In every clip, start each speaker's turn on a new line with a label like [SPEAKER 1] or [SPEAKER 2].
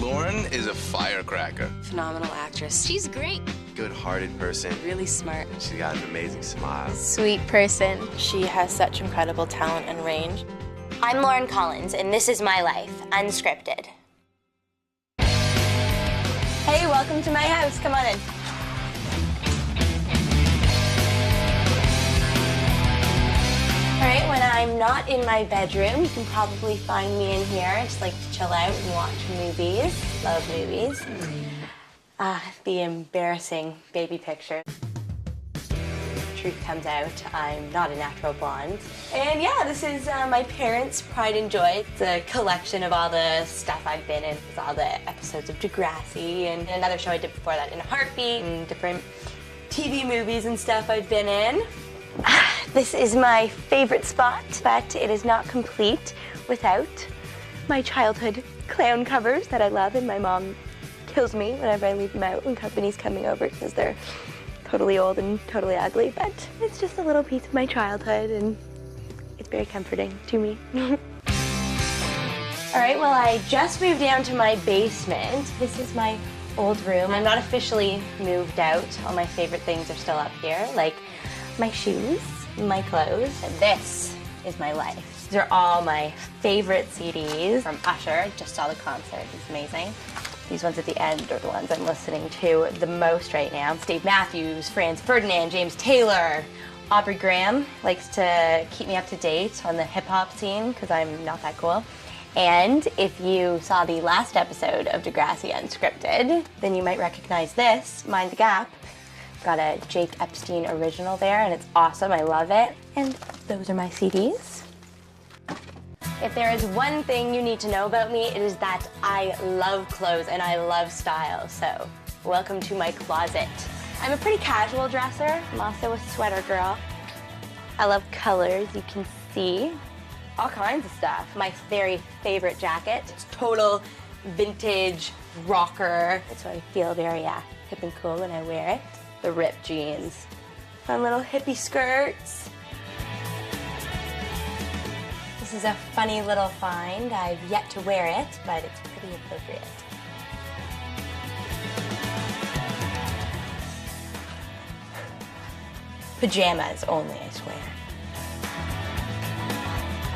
[SPEAKER 1] Lauren is a firecracker.
[SPEAKER 2] Phenomenal actress. She's great.
[SPEAKER 1] Good-hearted person.
[SPEAKER 2] Really smart.
[SPEAKER 1] She's got an amazing smile.
[SPEAKER 3] Sweet person.
[SPEAKER 4] She has such incredible talent and range.
[SPEAKER 5] I'm Lauren Collins, and this is my life, unscripted.
[SPEAKER 4] Hey, welcome to my house. Come on in. All right, when I'm not in my bedroom, you can probably find me in here. I just like to chill out and watch movies. Love movies. The embarrassing baby picture. Truth comes out, I'm not a natural blonde. And yeah, this is my parents' pride and joy. It's a collection of all the stuff I've been in. It's all the episodes of Degrassi and another show I did before that, In a Heartbeat, and different TV movies and stuff I've been in. This is my favorite spot, but it is not complete without my childhood clown covers that I love, and my mom kills me whenever I leave them out when company's coming over because they're totally old and totally ugly, but it's just a little piece of my childhood and it's very comforting to me. All right, well, I just moved down to my basement. This is my old room. I'm not officially moved out. All my favorite things are still up here, like my shoes, my clothes, and this is my life. These are all my favorite CDs from Usher. Just saw the concert, it's amazing. These ones at the end are the ones I'm listening to the most right now. Dave Matthews, Franz Ferdinand, James Taylor. Aubrey Graham likes to keep me up to date on the hip-hop scene because I'm not that cool. And if you saw the last episode of Degrassi Unscripted, then you might recognize this, Mind the Gap. Got a Jake Epstein original there, and it's awesome. I love it. And those are my CDs. If there is one thing you need to know about me, it is that I love clothes and I love style. So welcome to my closet. I'm a pretty casual dresser. I'm also a sweater girl. I love colors, you can see. All kinds of stuff. My very favorite jacket. It's total vintage rocker. So I feel very hip and cool when I wear it. The ripped jeans. Fun little hippie skirts. This is a funny little find. I've yet to wear it, but it's pretty appropriate. Pajamas only, I swear.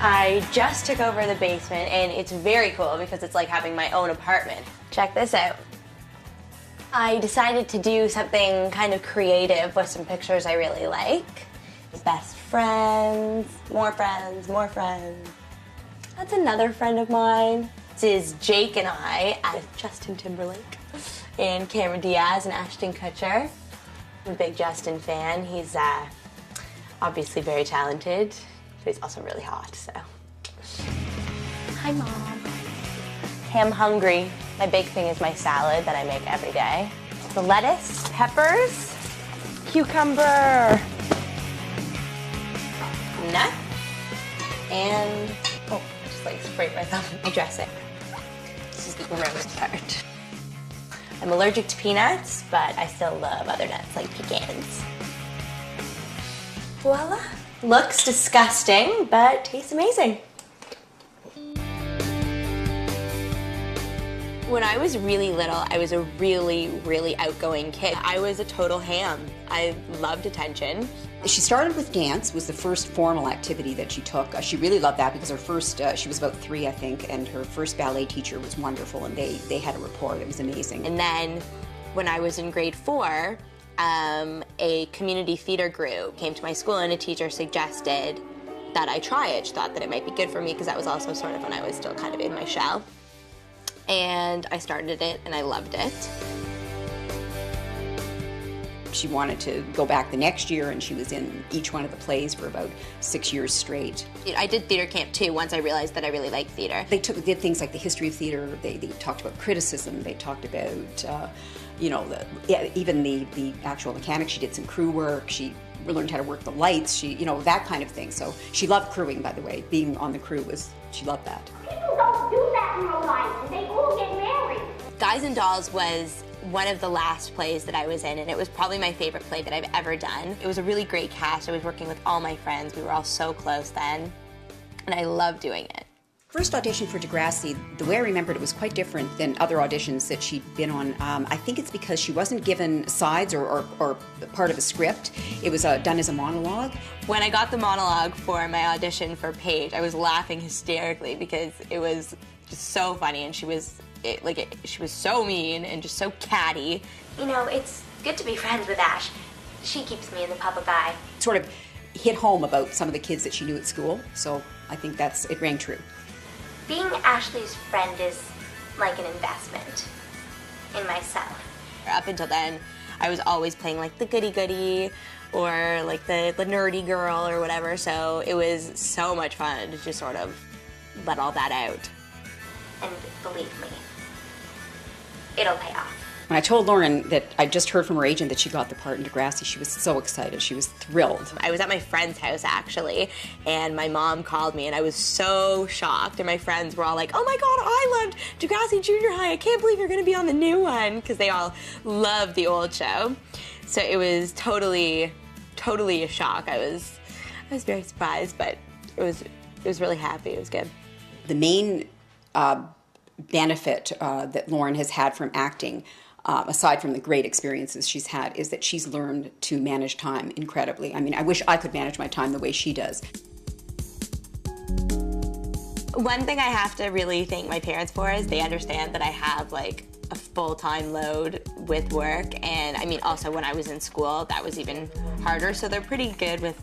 [SPEAKER 4] I just took over the basement, and it's very cool because it's like having my own apartment. Check this out. I decided to do something kind of creative with some pictures I really like. Best friends, more friends, more friends. That's another friend of mine. This is Jake and I with Justin Timberlake and Cameron Diaz and Ashton Kutcher. I'm a big Justin fan. He's obviously very talented, but he's also really hot, so. Hi, Mom. I'm hungry. My big thing is my salad that I make every day. The lettuce, peppers, cucumber, nut, and, oh, just like spray my thumb. I dress it. This is the gross part. I'm allergic to peanuts, but I still love other nuts like pecans. Voila. Looks disgusting, but tastes amazing. When I was really little, I was a really, really outgoing kid. I was a total ham. I loved attention.
[SPEAKER 6] She started with dance, was the first formal activity that she took. She really loved that because her first, she was about 3, I think, and her first ballet teacher was wonderful, and they had a rapport. It was amazing.
[SPEAKER 5] And then when I was in grade 4, a community theater group came to my school, and a teacher suggested that I try it. She thought that it might be good for me because that was also sort of when I was still kind of in my shell. And I started it, and I loved it.
[SPEAKER 6] She wanted to go back the next year, and she was in each one of the plays for about 6 years straight.
[SPEAKER 5] I did theater camp too once I realized that I really liked theater.
[SPEAKER 6] They did things like the history of theater. They talked about criticism. They talked about, you know, even the actual mechanics. She did some crew work. She learned how to work the lights. You know, that kind of thing. So she loved crewing, by the way. Being on the crew she loved that.
[SPEAKER 7] People don't do that in real life. They all get married.
[SPEAKER 5] Guys and Dolls was one of the last plays that I was in, and it was probably my favorite play that I've ever done. It was a really great cast. I was working with all my friends. We were all so close then, and I loved doing it.
[SPEAKER 6] First audition for Degrassi, the way I remembered it was quite different than other auditions that she'd been on. I think it's because she wasn't given sides or part of a script. It was done as a monologue.
[SPEAKER 5] When I got the monologue for my audition for Paige, I was laughing hysterically because it was just so funny, and she was so mean and just so catty.
[SPEAKER 4] You know, it's good to be friends with Ash. She keeps me in the public eye.
[SPEAKER 6] Sort of hit home about some of the kids that she knew at school, so I think it rang true.
[SPEAKER 4] Being Ashley's friend is like an investment in myself.
[SPEAKER 5] Up until then, I was always playing like the goody-goody or like the nerdy girl or whatever, so it was so much fun to just sort of let all that out.
[SPEAKER 4] And believe me, it'll pay off.
[SPEAKER 6] When I told Lauren that I just heard from her agent that she got the part in Degrassi, she was so excited. She was thrilled.
[SPEAKER 5] I was at my friend's house, actually, and my mom called me, and I was so shocked, and my friends were all like, oh my God, I loved Degrassi Junior High. I can't believe you're going to be on the new one, because they all loved the old show. So it was totally a shock. I was very surprised, but it was really happy. It was good.
[SPEAKER 6] The main benefit that Lauren has had from acting, aside from the great experiences she's had, is that she's learned to manage time incredibly. I mean, I wish I could manage my time the way she does.
[SPEAKER 5] One thing I have to really thank my parents for is they understand that I have like a full-time load with work, and I mean also when I was in school that was even harder, so they're pretty good with,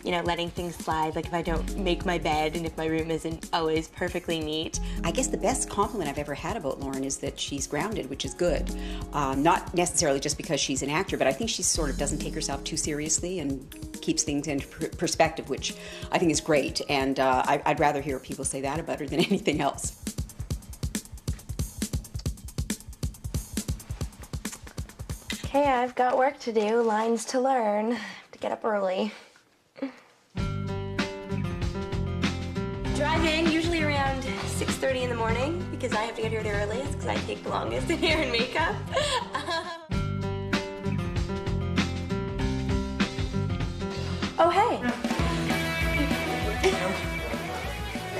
[SPEAKER 5] you know, letting things slide, like if I don't make my bed and if my room isn't always perfectly neat.
[SPEAKER 6] I guess the best compliment I've ever had about Lauren is that she's grounded, which is good. Not necessarily just because she's an actor, but I think she sort of doesn't take herself too seriously and keeps things in perspective, which I think is great. And I'd rather hear people say that about her than anything else.
[SPEAKER 4] Okay, I've got work to do, lines to learn. I have to get up early. Drive in usually around 6:30 in the morning because I have to get here the earliest because I take the longest in hair and makeup. Oh, hey.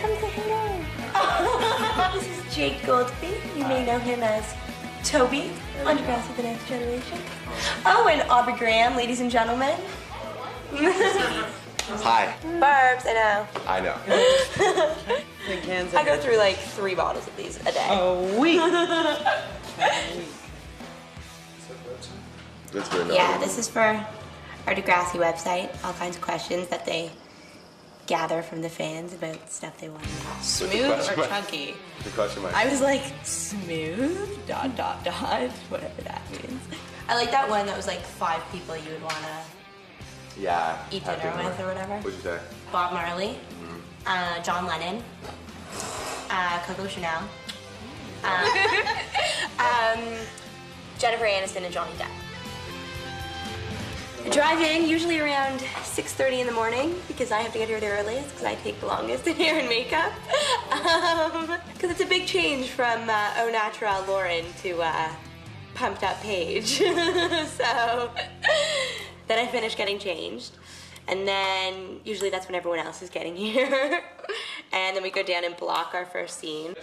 [SPEAKER 4] Come say hello. This is Jake Goldsby. You may know him as Toby on Degrassi: The Next Generation. Oh, and Aubrey Graham, ladies and gentlemen.
[SPEAKER 1] Hi.
[SPEAKER 4] Barbs, I know.
[SPEAKER 1] I know.
[SPEAKER 5] I go through like 3 bottles of these a day.
[SPEAKER 3] A week.
[SPEAKER 1] That's very
[SPEAKER 5] Yeah,
[SPEAKER 1] nice.
[SPEAKER 5] this is for our Degrassi website. All kinds of questions that they gather from the fans about stuff they want to know. Smooth or
[SPEAKER 1] question mark?
[SPEAKER 5] chunky?
[SPEAKER 1] The question mark.
[SPEAKER 5] I was like, smooth, ... whatever that means. I like that one that was like 5 people you would want to
[SPEAKER 1] Yeah.
[SPEAKER 5] eat
[SPEAKER 1] have
[SPEAKER 5] dinner with or whatever.
[SPEAKER 1] What'd you say?
[SPEAKER 5] Bob Marley, John Lennon, Coco Chanel, Jennifer Aniston, and Johnny Depp. I drive in usually around 6:30 in the morning because I have to get here the earliest because I take the longest in hair and makeup. Because it's a big change from Au Natural Lauren to pumped up Paige. So then I finish getting changed. And then usually that's when everyone else is getting here. And then we go down and block our first scene.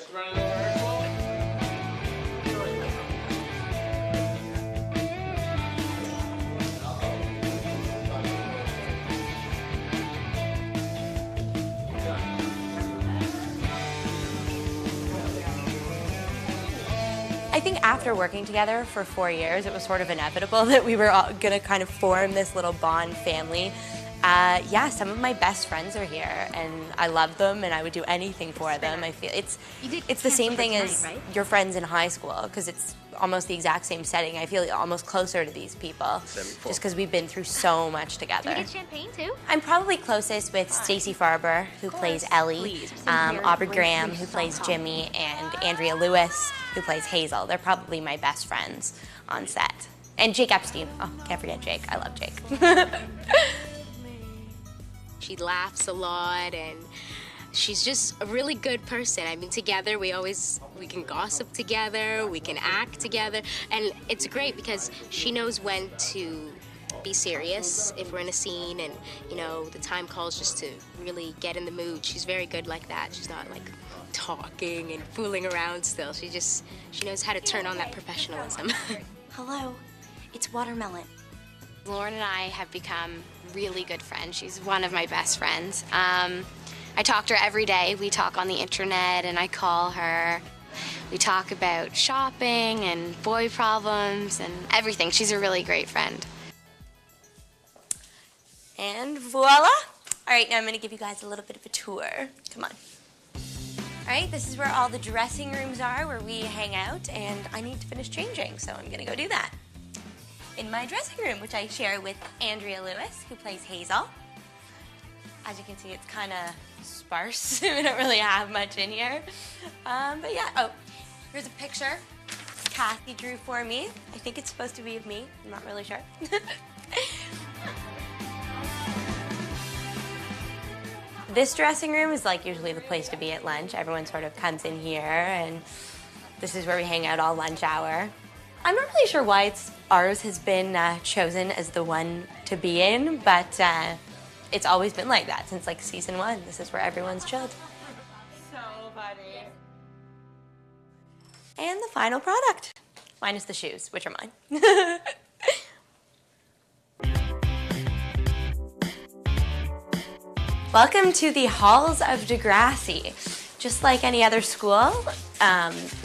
[SPEAKER 5] I think after working together for 4 years, it was sort of inevitable that we were all gonna kind of form this little Bond family. Yeah, some of my best friends are here, and I love them, and I would do anything for them. I feel it's the same thing as your friends in high school, because it's almost the exact same setting. I feel almost closer to these people, just because we've been through so much together.
[SPEAKER 2] Do you get champagne too?
[SPEAKER 5] I'm probably closest with Stacey Farber, who plays Ellie, Aubrey Graham, who plays Jimmy, and Andrea Lewis, who plays Hazel. They're probably my best friends on set. And Jake Epstein. Oh, can't forget Jake. I love Jake.
[SPEAKER 2] She laughs a lot, and she's just a really good person. I mean, together we can gossip together, we can act together, and it's great because she knows when to be serious if we're in a scene and, you know, the time calls just to really get in the mood. She's very good like that. She's not like talking and fooling around still. She knows how to turn on that professionalism.
[SPEAKER 4] Hello, it's Watermelon.
[SPEAKER 3] Lauren and I have become really good friends. She's one of my best friends. I talk to her every day. We talk on the internet and I call her. We talk about shopping and boy problems and everything. She's a really great friend.
[SPEAKER 4] And voila! All right, now I'm gonna give you guys a little bit of a tour. Come on. All right, this is where all the dressing rooms are, where we hang out, and I need to finish changing, so I'm gonna go do that. In my dressing room, which I share with Andrea Lewis, who plays Hazel. As you can see, it's kind of sparse. We don't really have much in here. But yeah, oh, here's a picture Kathy drew for me. I think it's supposed to be of me. I'm not really sure. This dressing room is like usually the place to be at lunch. Everyone sort of comes in here, and this is where we hang out all lunch hour. I'm not really sure why ours has been chosen as the one to be in, but it's always been like that since like season 1. This is where everyone's chilled. So funny. And the final product, minus the shoes, which are mine. Welcome to the halls of Degrassi. Just like any other school,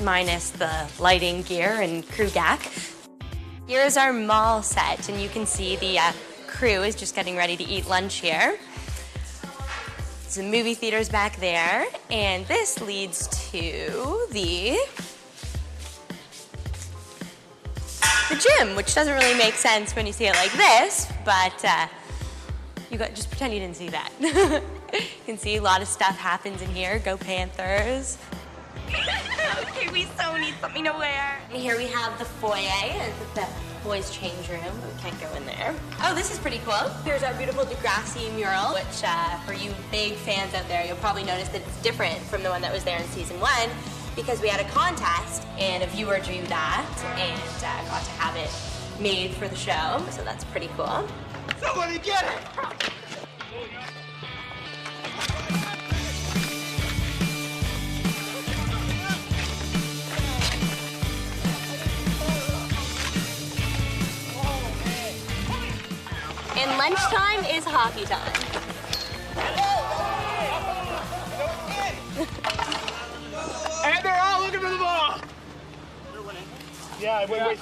[SPEAKER 4] minus the lighting gear and crew gack. Here's our mall set, and you can see the crew is just getting ready to eat lunch here. Some movie theaters back there, and this leads to the gym, which doesn't really make sense when you see it like this, but just pretend you didn't see that. You can see a lot of stuff happens in here. Go Panthers. Okay, we so need something to wear. And here we have the foyer. It's the boys' change room. We can't go in there. Oh, this is pretty cool. Here's our beautiful Degrassi mural, which for you big fans out there, you'll probably notice that it's different from the one that was there in season 1 because we had a contest and a viewer drew that and got to have it made for the show. So that's pretty cool.
[SPEAKER 1] Somebody get it!
[SPEAKER 4] And lunchtime is hockey time.
[SPEAKER 1] And they're all looking for the ball! Yeah, wait.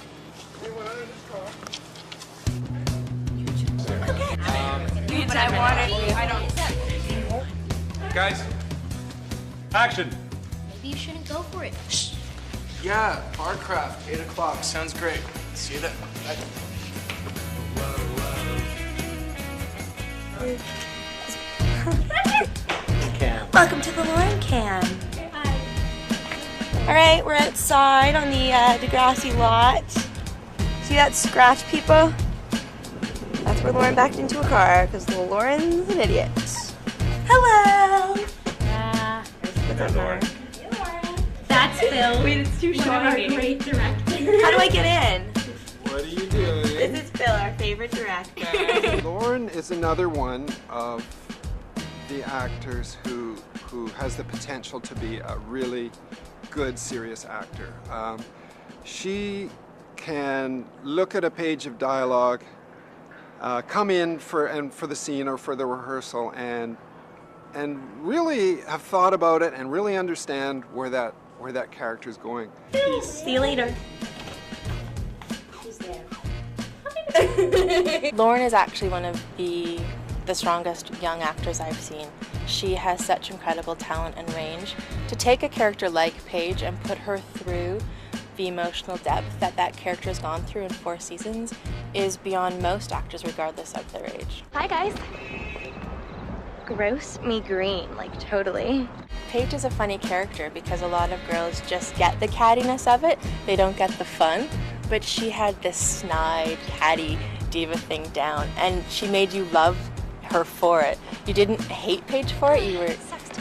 [SPEAKER 4] But I wanted. I don't.
[SPEAKER 1] Guys, action!
[SPEAKER 2] Maybe you shouldn't go for it. Shh.
[SPEAKER 8] Yeah, art craft, 8 o'clock. Sounds great. See you then. Bye.
[SPEAKER 4] Welcome to the Lauren Cam. All right, we're outside on the Degrassi lot. See that scratch, people? That's where Lauren backed into a car because little Lauren's an idiot. Hello.
[SPEAKER 9] Yeah.
[SPEAKER 4] What's up, Lauren?
[SPEAKER 9] That's Phil. Wait, it's too shiny. Great director.
[SPEAKER 4] How do I get in?
[SPEAKER 1] What are you doing?
[SPEAKER 4] This is Phil, our favorite director.
[SPEAKER 10] Lauren is another one of the actors who has the potential to be a really good, serious actor. She can look at a page of dialogue, come in for the scene or for the rehearsal, and really have thought about it and really understand where that character is going.
[SPEAKER 4] See you later.
[SPEAKER 9] Lauren is actually one of the strongest young actors I've seen. She has such incredible talent and range. To take a character like Paige and put her through the emotional depth that character has gone through in 4 seasons is beyond most actors regardless of their age.
[SPEAKER 4] Hi, guys. Gross me green, like totally.
[SPEAKER 9] Paige is a funny character because a lot of girls just get the cattiness of it. They don't get the fun. But she had this snide, catty diva thing down, and she made you love her for it. You didn't hate Paige for it, you were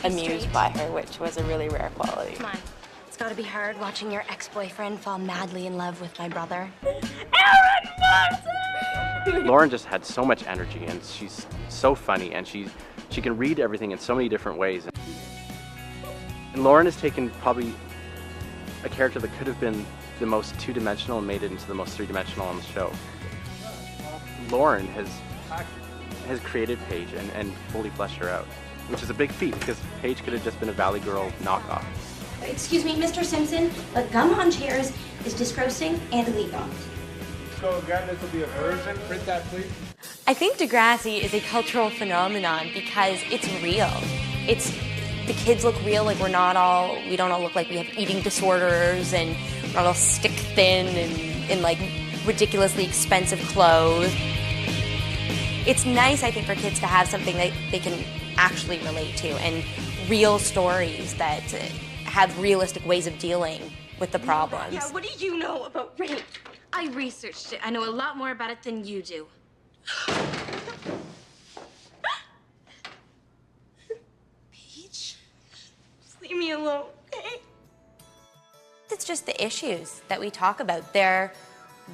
[SPEAKER 9] amused by her, which was a really rare quality.
[SPEAKER 4] Come on. It's gotta be hard watching your ex-boyfriend fall madly in love with my brother.
[SPEAKER 9] Aaron Martin!
[SPEAKER 11] Lauren just had so much energy, and she's so funny, and she can read everything in so many different ways. And Lauren has taken probably a character that could have been the most two-dimensional and made it into the most three-dimensional on the show. Lauren has created Paige and fully fleshed her out, which is a big feat because Paige could have just been a Valley Girl knockoff.
[SPEAKER 12] Excuse me, Mr. Simpson, but gum on chairs is disgrossing and illegal.
[SPEAKER 1] So again, this will be a version. Print that, please.
[SPEAKER 4] I think Degrassi is a cultural phenomenon because it's real. The kids look real, like we don't all look like we have eating disorders and we're not all stick thin and in like ridiculously expensive clothes. It's nice, I think, for kids to have something that they can actually relate to and real stories that have realistic ways of dealing with the problems.
[SPEAKER 12] Yeah, what do you know about rape? I researched it. I know a lot more about it than you do. Peach, just leave me alone, okay?
[SPEAKER 5] It's just the issues that we talk about. They're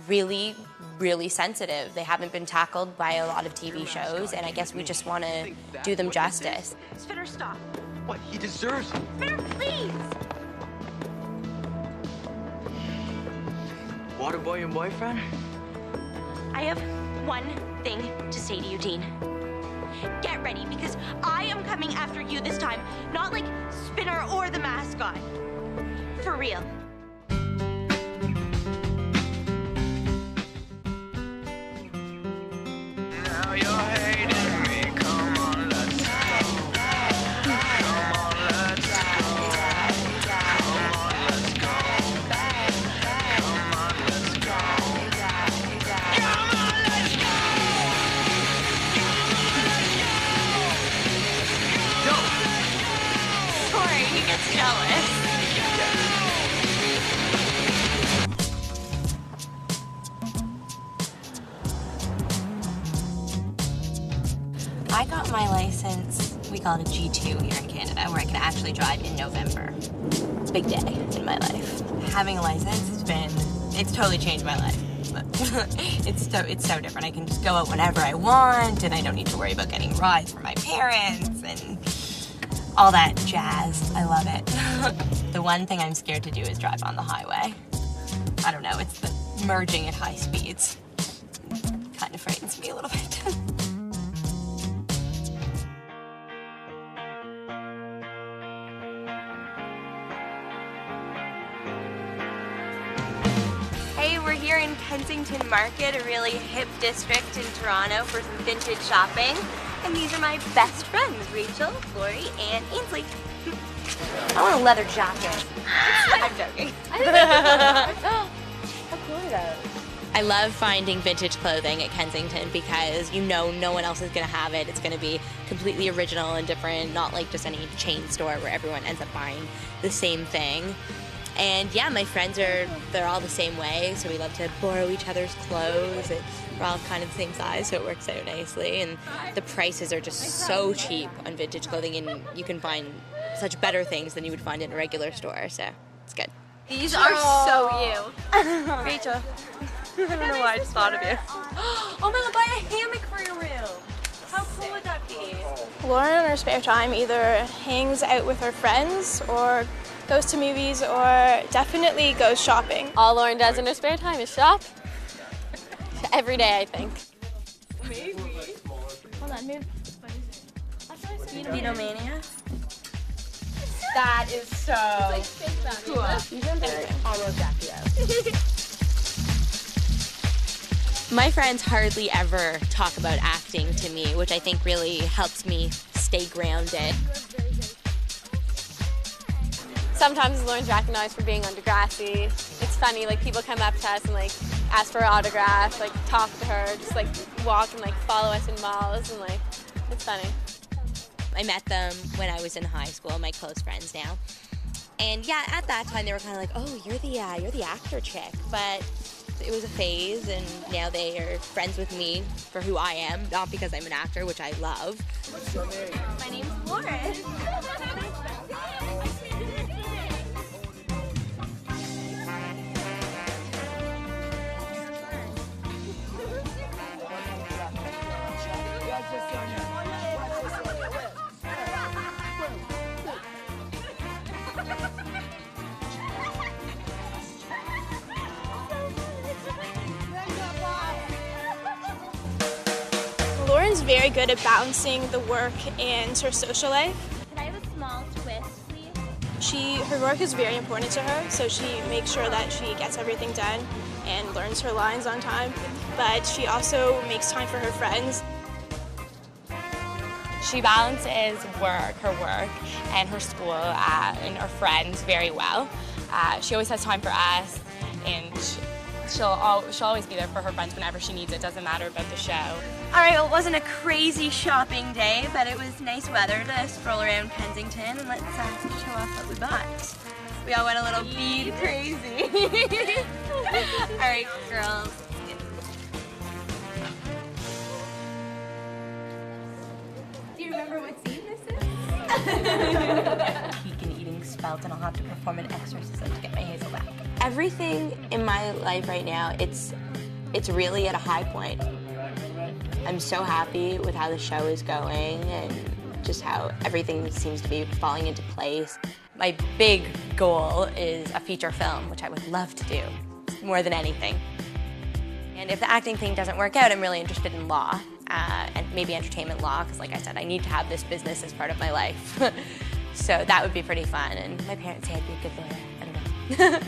[SPEAKER 5] really, really sensitive. They haven't been tackled by a lot of TV shows, and I guess we just want to do them justice.
[SPEAKER 12] Spitter, stop.
[SPEAKER 13] What? He deserves it.
[SPEAKER 12] Spitter, please.
[SPEAKER 13] Water boy your boyfriend?
[SPEAKER 12] I have one thing to say to you, Dean. Get ready, because I am coming after you this time. Not like Spinner or the mascot. For real.
[SPEAKER 13] Now you're hating me. Come on, let's go. Come on, let's go. Come on, let's go. Come on, let's go. Come on, let's go. Go.
[SPEAKER 12] Sorry, he gets jealous.
[SPEAKER 4] I got my license, we call it a G2 here in Canada, where I can actually drive in November. Big day in my life. Having a license it's totally changed my life. It's so different. I can just go out whenever I want, and I don't need to worry about getting rides from my parents and all that jazz. I love it. The one thing I'm scared to do is drive on the highway. I don't know, it's the merging at high speeds. Kind of frightens me a little bit.
[SPEAKER 9] Hey, we're here in Kensington Market, a really hip district in Toronto, for some vintage shopping. And these are my best friends, Rachel, Lori, and Ainsley.
[SPEAKER 4] I want a leather jacket.
[SPEAKER 9] I'm joking.
[SPEAKER 4] How cool are those?
[SPEAKER 5] I love finding vintage clothing at Kensington because no one else is going to have it. It's going to be completely original and different, not like just any chain store where everyone ends up buying the same thing. And yeah, my friends they're all the same way, so we love to borrow each other's clothes, and we're all kind of the same size, so it works out nicely. And the prices are just so cheap on vintage clothing, and you can find such better things than you would find in a regular store, so it's good.
[SPEAKER 9] These are so you. Rachel, I don't know why I just thought of you.
[SPEAKER 4] Oh my god, buy a hammock for your room. How cool would that be?
[SPEAKER 14] Lauren in her spare time either hangs out with her friends or goes to movies or definitely goes shopping.
[SPEAKER 9] All Lauren does in her spare time is shop. Every day, I think.
[SPEAKER 14] Maybe. Hold on, move.
[SPEAKER 4] Beatomania?
[SPEAKER 9] That is so cool.
[SPEAKER 5] Almost accurate. My friends hardly ever talk about acting to me, which I think really helps me stay grounded.
[SPEAKER 9] Sometimes Lauren's recognized for being on Degrassi. It's funny, like people come up to us and like ask for an autograph, like talk to her, just like walk and like follow us in malls, and like it's funny.
[SPEAKER 5] I met them when I was in high school, my close friends now. And yeah, at that time they were kind of like, oh, you're the actor chick. But it was a phase, and now they are friends with me for who I am, not because I'm an actor, which I love.
[SPEAKER 14] What's your name? My name's Lauren. Lauren's very good at balancing the work and her social life.
[SPEAKER 12] Can I have a small twist, please?
[SPEAKER 14] Her work is very important to her, so she makes sure that she gets everything done and learns her lines on time, but she also makes time for her friends.
[SPEAKER 15] She balances her work, and her school and her friends very well. She always has time for us, and she'll always be there for her friends whenever she needs it. Doesn't matter about the show.
[SPEAKER 12] All right, well, it wasn't a crazy shopping day, but it was nice weather to stroll around Kensington, and let's show off what we bought. We all went a little bead crazy. All right, girls.
[SPEAKER 4] Do you remember what scene this is?
[SPEAKER 12] Peak and eating spelt, and I'll have to perform an exorcism to get my Hazel back.
[SPEAKER 5] Everything in my life right now, it's really at a high point. I'm so happy with how the show is going and just how everything seems to be falling into place.
[SPEAKER 16] My big goal is a feature film, which I would love to do, more than anything. And if the acting thing doesn't work out, I'm really interested in law, and maybe entertainment law, because like I said, I need to have this business as part of my life. So that would be pretty fun, and my parents say I'd be a good lawyer. I don't know.